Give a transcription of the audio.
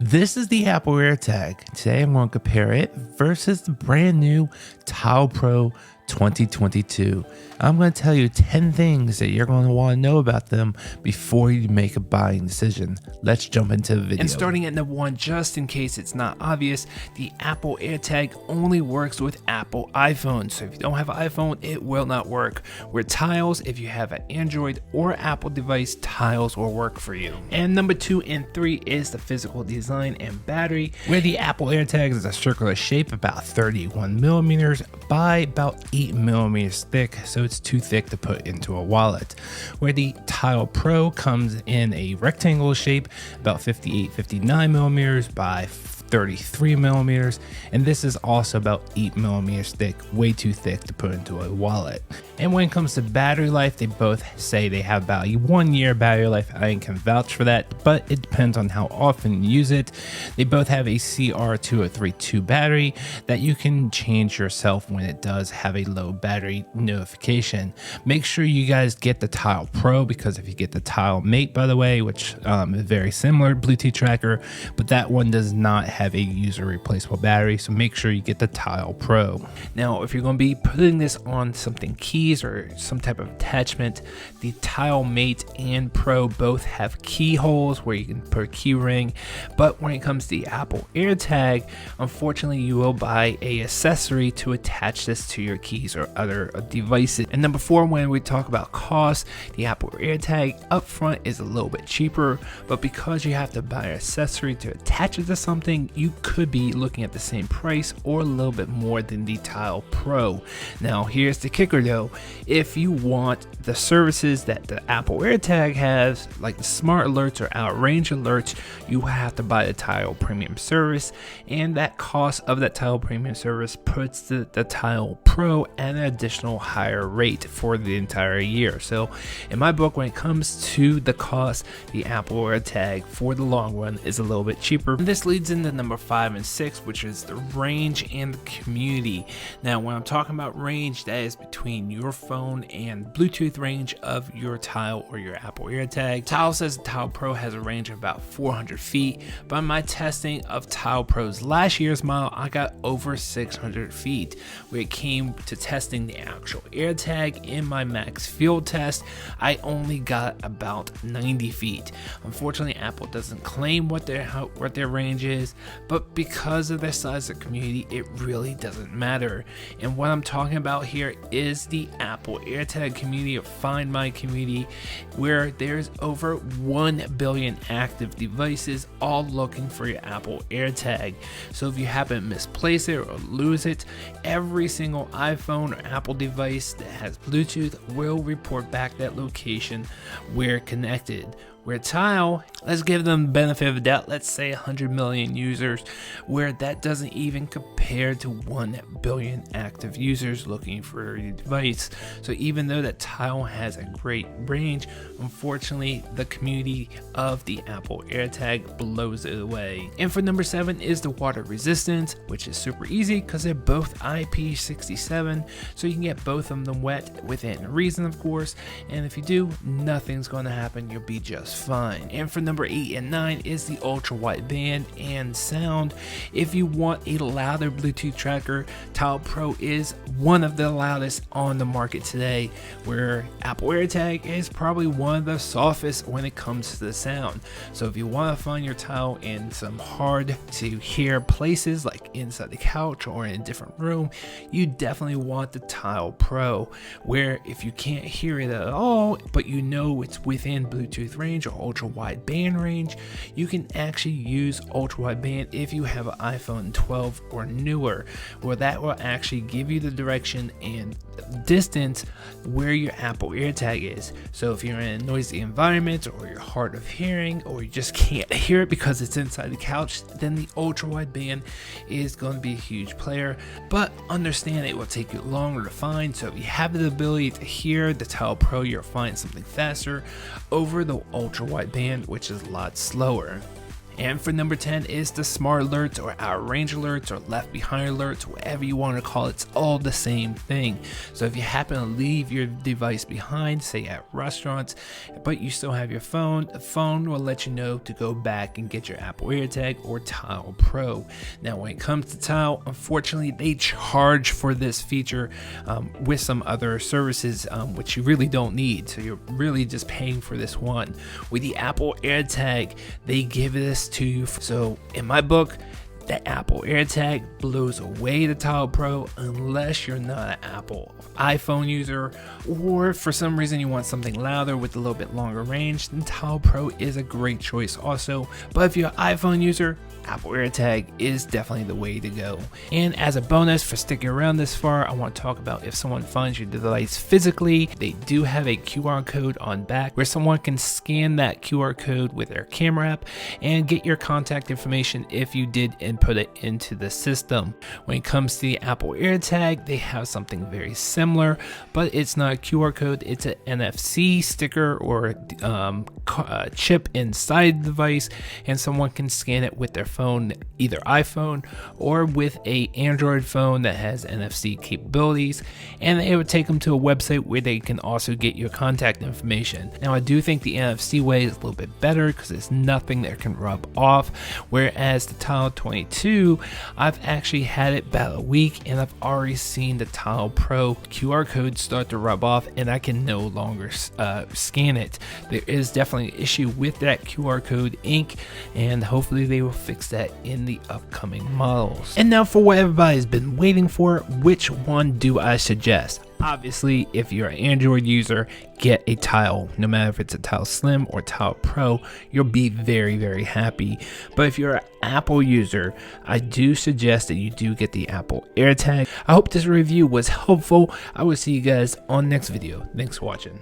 This is the Apple AirTag. Today I'm going to compare it versus the brand new Tile Pro 2022. I'm going to tell you 10 things that you're going to want to know about them before you make a buying decision. Let's jump into the video. And starting at number 1, just in case it's not obvious, the Apple AirTag only works with Apple iPhones. So if you don't have an iPhone, it will not work. With Tiles, if you have an Android or Apple device, Tiles will work for you. And number 2 and 3 is the physical design and battery, where the Apple AirTag is a circular shape about 31 millimeters by about 8 millimeters thick, so it's too thick to put into a wallet. Where the Tile Pro comes in a rectangular shape about 59 millimeters by 33 millimeters, and this is also about 8 millimeters thick, way too thick to put into a wallet. And when it comes to battery life, they both say they have about a 1 year battery life. I can vouch for that, but it depends on how often you use it. They both have a CR2032 battery that you can change yourself when it does have a low battery notification. Make sure you guys get the Tile Pro, because if you get the Tile Mate, by the way, which is very similar Bluetooth tracker, but that one does not have a user replaceable battery, so make sure you get the Tile Pro. Now, if you're going to be putting this on something keys or some type of attachment, the Tile Mate and Pro both have keyholes where you can put a key ring, but when it comes to the Apple AirTag, unfortunately you will buy a accessory to attach this to your keys or other devices. And number 4, when we talk about cost, the Apple AirTag up front is a little bit cheaper, but because you have to buy an accessory to attach it to something, you could be looking at the same price or a little bit more than the Tile Pro. Now here's the kicker though, if you want the services that the Apple AirTag has, like the smart alerts or out range alerts, you have to buy the Tile Premium service, and that cost of that Tile Premium service puts the Tile Pro at an additional higher rate for the entire year. So in my book, when it comes to the cost, the Apple AirTag for the long run is a little bit cheaper. And this leads into number 5 and 6, which is the range and the community. Now when I'm talking about range, that is between your phone and Bluetooth range of your Tile or your Apple AirTag. Tile says the Tile Pro has a range of about 400 feet. By my testing of Tile Pro's last year's model, I got over 600 feet. When it came to testing the actual AirTag in my max field test, I only got about 90 feet. Unfortunately, Apple doesn't claim what their range is, but because of their size of community, it really doesn't matter. And what I'm talking about here is the Apple AirTag community, or Find My community, where there's over 1 billion active devices all looking for your Apple AirTag. So if you happen to misplace it or lose it, every single iPhone or Apple device that has Bluetooth will report back that location where connected. Where Tile, let's give them the benefit of the doubt, let's say 100 million users, where that doesn't even compare to 1 billion active users looking for a device. So even though that Tile has a great range, unfortunately the community of the Apple AirTag blows it away. And for number 7 is the water resistance, which is super easy because they're both IP67, so you can get both of them wet within reason, of course, and if you do, nothing's going to happen, you'll be just fine. And for number 8 and 9 is the ultra wideband and sound. If you want a louder Bluetooth tracker, Tile Pro is one of the loudest on the market today, where Apple AirTag is probably one of the softest when it comes to the sound. So if you want to find your Tile in some hard to hear places like inside the couch or in a different room, you definitely want the Tile Pro, where if you can't hear it at all, but you know it's within Bluetooth range or ultra wideband range, you can actually use ultra wideband if you have an iPhone 12 or newer, where that will actually give you the direction and distance where your Apple AirTag is. So if you're in a noisy environment, or you're hard of hearing, or you just can't hear it because it's inside the couch, then the ultra wideband is going to be a huge player. But understand it will take you longer to find, so if you have the ability to hear the Tile Pro, you'll find something faster over the ultra wideband, which is a lot slower. And for number 10 is the smart alerts or out of range alerts or left behind alerts, whatever you want to call it. It's all the same thing. So if you happen to leave your device behind, say at restaurants, but you still have your phone, the phone will let you know to go back and get your Apple AirTag or Tile Pro. Now when it comes to Tile, unfortunately they charge for this feature with some other services, which you really don't need. So you're really just paying for this one. With the Apple AirTag, they give this to you. So in my book, the Apple AirTag blows away the Tile Pro unless you're not an Apple iPhone user, or for some reason you want something louder with a little bit longer range, then Tile Pro is a great choice also. But if you're an iPhone user, Apple AirTag is definitely the way to go. And as a bonus for sticking around this far, I want to talk about if someone finds your device physically, they do have a QR code on back where someone can scan that QR code with their camera app and get your contact information if you did input it into the system. When it comes to the Apple AirTag, they have something very similar, but it's not a QR code, it's an NFC sticker or chip inside the device, and someone can scan it with their phone, either iPhone or with a Android phone that has NFC capabilities, and it would take them to a website where they can also get your contact information. Now I do think the NFC way is a little bit better because there's nothing that can rub off, whereas the Tile 22, I've actually had it about a week and I've already seen the Tile Pro QR code start to rub off and I can no longer scan it. There is definitely an issue with that QR code ink, and hopefully they will fix that in the upcoming models. And now for what everybody's been waiting for, which one do I suggest? Obviously, if you're an Android user, get a Tile. No matter if it's a Tile Slim or Tile Pro, you'll be very, very happy. But if you're an Apple user, I do suggest that you do get the Apple AirTag. I hope this review was helpful. I will see you guys on next video. Thanks for watching.